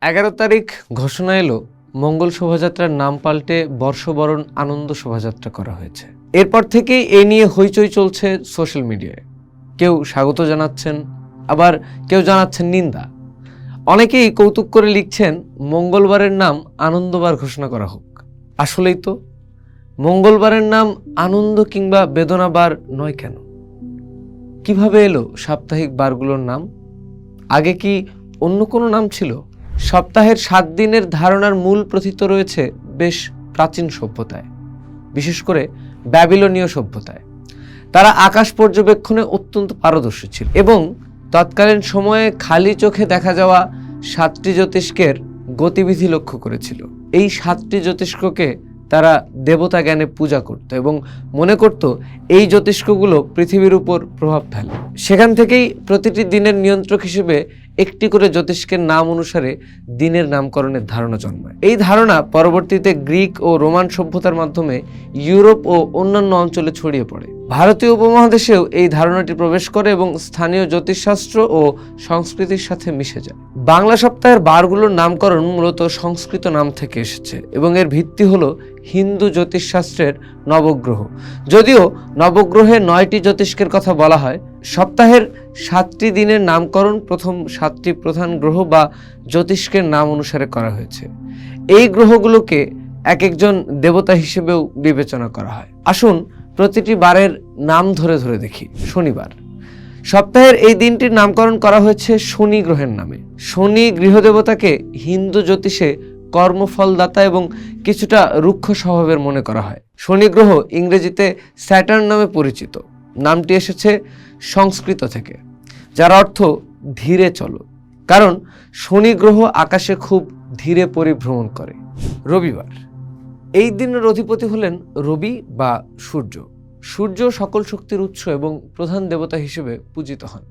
11 তারিখ ঘোষণা এলো মঙ্গল শোভাযাত্রার নাম পাল্টে বর্ষবরণ আনন্দ শোভাযাত্রা করা হয়েছে। এরপর থেকেই এ নিয়ে হইচই চলছে সোশ্যাল মিডিয়ায়। কেউ স্বাগত জানাচ্ছেন, আবার কেউ জানাচ্ছেন নিন্দা। অনেকেই কৌতুক করে লিখছেন মঙ্গলবারের নাম আনন্দবার ঘোষণা করা হোক। আসলেই তো মঙ্গলবারের নাম আনন্দ কিংবা বেদনাবার নয় কেন? কিভাবে এলো সাপ্তাহিক বারগুলোর নাম? আগে কি অন্য কোনো নাম ছিল? সপ্তাহের 7 দিনের ধারণার মূল প্রথিত রয়েছে বেশ প্রাচীন সভ্যতায়, বিশেষ করে ব্যাবিলনীয় সভ্যতায়। তারা আকাশ পর্যবেক্ষণে অত্যন্ত পারদর্শী ছিল এবং তৎকালীন সময়ে খালি চোখে দেখা যাওয়া 7টি জ্যোতিষ্কের গতিবিধি লক্ষ্য করেছিল। এই 7টি জ্যোতিষ্ককে তারা দেবতা জ্ঞানে পূজা করত এবং মনে করত এই জ্যোতিষ্কগুলো পৃথিবীর উপর প্রভাব ফেলে। সেখান থেকেই প্রতিটি দিনের নিয়ন্ত্রক হিসেবে একটি করে জ্যোতিষ্কের নাম অনুসারে দিনের নামকরণের ধারণা জন্মায়। এই ধারণা পরবর্তীতে গ্রিক ও রোমান সভ্যতার মাধ্যমে ইউরোপ ও অন্যান্য অঞ্চলে ছড়িয়ে পড়ে। ভারতীয় উপমহাদেশেও এই ধারণাটি প্রবেশ করে এবং স্থানীয় জ্যোতিষশাস্ত্র ও সংস্কৃতির সাথে মিশে যায়। বাংলা সপ্তাহের বারগুলোর নামকরণ মূলত সংস্কৃত নাম থেকে এসেছে এবং এর ভিত্তি হলো হিন্দু জ্যোতিষশাস্ত্রের নবগ্রহ। যদিও নবগ্রহে 9টি জ্যোতিষ্কের কথা বলা হয়, সপ্তাহের 7টি দিনের নামকরণ প্রথম 7টি প্রধান গ্রহ বা জ্যোতিষ্কের নাম অনুসারে করা হয়েছে। এই গ্রহগুলোকে এক একজন দেবতা হিসেবেও বিবেচনা করা হয়। আসুন প্রতিটি বারের নাম ধরে ধরে দেখি। শনিবার। সপ্তাহের এই দিনটির নামকরণ করা হয়েছে শনি গ্রহের নামে। শনি গৃহদেবতাকে হিন্দু জ্যোতিষে কর্মফলদাতা এবং কিছুটা রুক্ষ স্বভাবের মনে করা হয়। শনি গ্রহ ইংরেজিতে স্যাটার্ন নামে পরিচিত। নামটি এসেছে সংস্কৃত থেকে, যার অর্থ ধীরে চলো, কারণ শনি গ্রহ আকাশে খুব ধীরে পরিভ্রমণ করে। রবিবার। এই দিনের অধিপতি হলেন রবি বা সূর্য। সূর্য সকল শক্তির উৎস এবং প্রধান দেবতা হিসেবে পূজিত হন।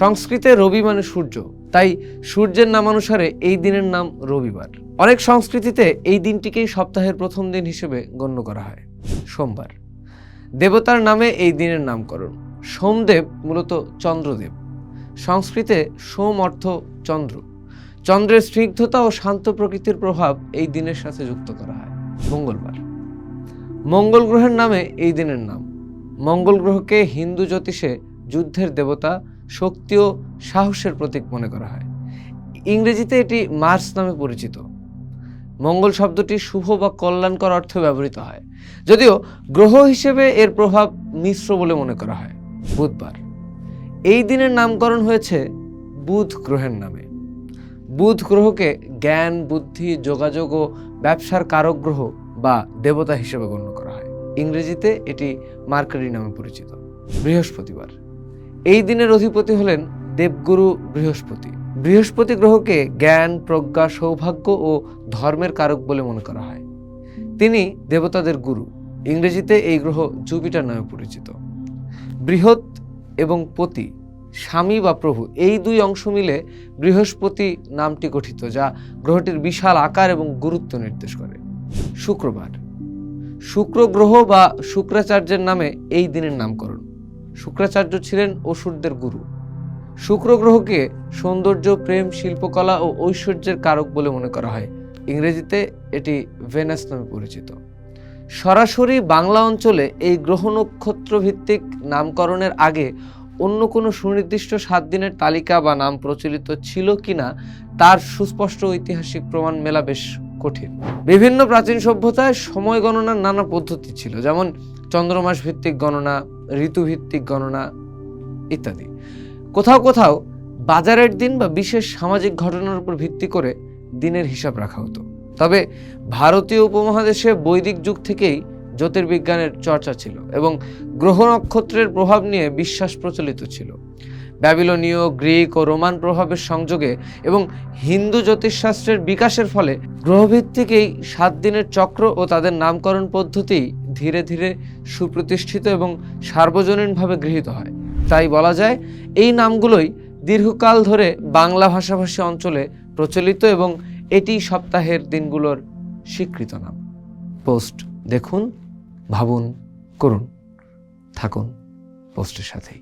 সংস্কৃতে রবি মানে সূর্য, তাই সূর্যের নামানুসারে এই দিনের নাম রবিবার। অনেক সংস্কৃতিতে এই দিনটিকেই সপ্তাহের প্রথম দিন হিসেবে গণ্য করা হয়। সোমবার। দেবতার নামে এই দিনের নামকরণ। সোমদেব মূলত চন্দ্রদেব। সংস্কৃতে সোম অর্থ চন্দ্র। চন্দ্রের স্নিগ্ধতা ও শান্ত প্রকৃতির প্রভাব এই দিনের সাথে যুক্ত করা হয়। মঙ্গলবার। মঙ্গল গ্রহের নামে এই দিনের নাম। মঙ্গল গ্রহকে হিন্দু জ্যোতিষে যুদ্ধের দেবতা, শক্তি ও সাহসের প্রতীক মনে করা হয়। ইংরেজিতে এটি মার্স নামে পরিচিত। মঙ্গল শব্দটি শুভ বা কল্যাণকর অর্থে ব্যবহৃত হয়, যদিও গ্রহ হিসেবে এর প্রভাব মিশ্র বলে মনে করা হয়। বুধবার। এই দিনের নামকরণ হয়েছে বুধ গ্রহের নামে। বুধ গ্রহকে জ্ঞান, বুদ্ধি, যোগাযোগ ও ব্যবসার কারক গ্রহ বা দেবতা হিসেবে গণ্য করা হয়। ইংরেজিতে এটি মার্কারি নামে পরিচিত। বৃহস্পতিবার। এই দিনের অধিপতি হলেন দেবগুরু বৃহস্পতি। বৃহস্পতি গ্রহকে জ্ঞান, প্রজ্ঞা, সৌভাগ্য ও ধর্মের কারক বলে মনে করা হয়। তিনি দেবতাদের গুরু। ইংরেজিতে এই গ্রহ জুপিটার নামে পরিচিত। বৃহৎ এবং পতি, স্বামী বা প্রভু, এই দুই অংশ মিলে বৃহস্পতি নামটি গঠিত, যা গ্রহটির বিশাল আকার এবং গুরুত্ব নির্দেশ করে। শুক্রবার। শুক্র গ্রহ বা শুক্রাচার্যের নামে এই দিনের নামকরণ। শুক্রাচার্য ছিলেন অসুরদের গুরু। শুক্র গ্রহকে সৌন্দর্য, প্রেম, শিল্পকলা ও ঐশ্বর্যের কারক বলে মনে করা হয়। ইংরেজিতে এটি ভেনাস নামে পরিচিত। সরাসরি বাংলা অঞ্চলে এই গ্রহ নক্ষত্র ভিত্তিক নামকরণের আগে অন্য কোনো সুনির্দিষ্ট 7 দিনের তালিকা বা নাম প্রচলিত ছিল কিনা তার সুস্পষ্ট ঐতিহাসিক প্রমাণ মেলা বেশ কঠিন। বিভিন্ন প্রাচীন সভ্যতায় সময় গণনার নানা পদ্ধতি ছিল, যেমন চন্দ্রমাস ভিত্তিক গণনা, ঋতুভিত্তিক গণনা ইত্যাদি। কোথাও কোথাও বাজারের দিন বা বিশেষ সামাজিক ঘটনার উপর ভিত্তি করে দিনের হিসাব রাখা হতো। তবে ভারতীয় উপমহাদেশে বৈদিক যুগ থেকেই জ্যোতির্বিজ্ঞানের চর্চা ছিল এবং গ্রহ নক্ষত্রের প্রভাব নিয়ে বিশ্বাস প্রচলিত ছিল। ব্যাবিলনীয়, গ্রিক ও রোমান প্রভাবের সংযোগে এবং হিন্দু জ্যোতিষশাস্ত্রের বিকাশের ফলে গ্রহভিত্তিক এই 7 দিনের চক্র ও তাদের নামকরণ পদ্ধতি ধীরে ধীরে সুপ্রতিষ্ঠিত এবং সার্বজনীনভাবে গৃহীত হয়। তাই বলা যায় এই নামগুলোই দীর্ঘকাল ধরে বাংলা ভাষাভাষী অঞ্চলে প্রচলিত এবং এটি সপ্তাহের দিনগুলোর স্বীকৃত নাম। পোস্ট দেখুন, ভাবুন, করুন। থাকুন পোস্টের সাথেই।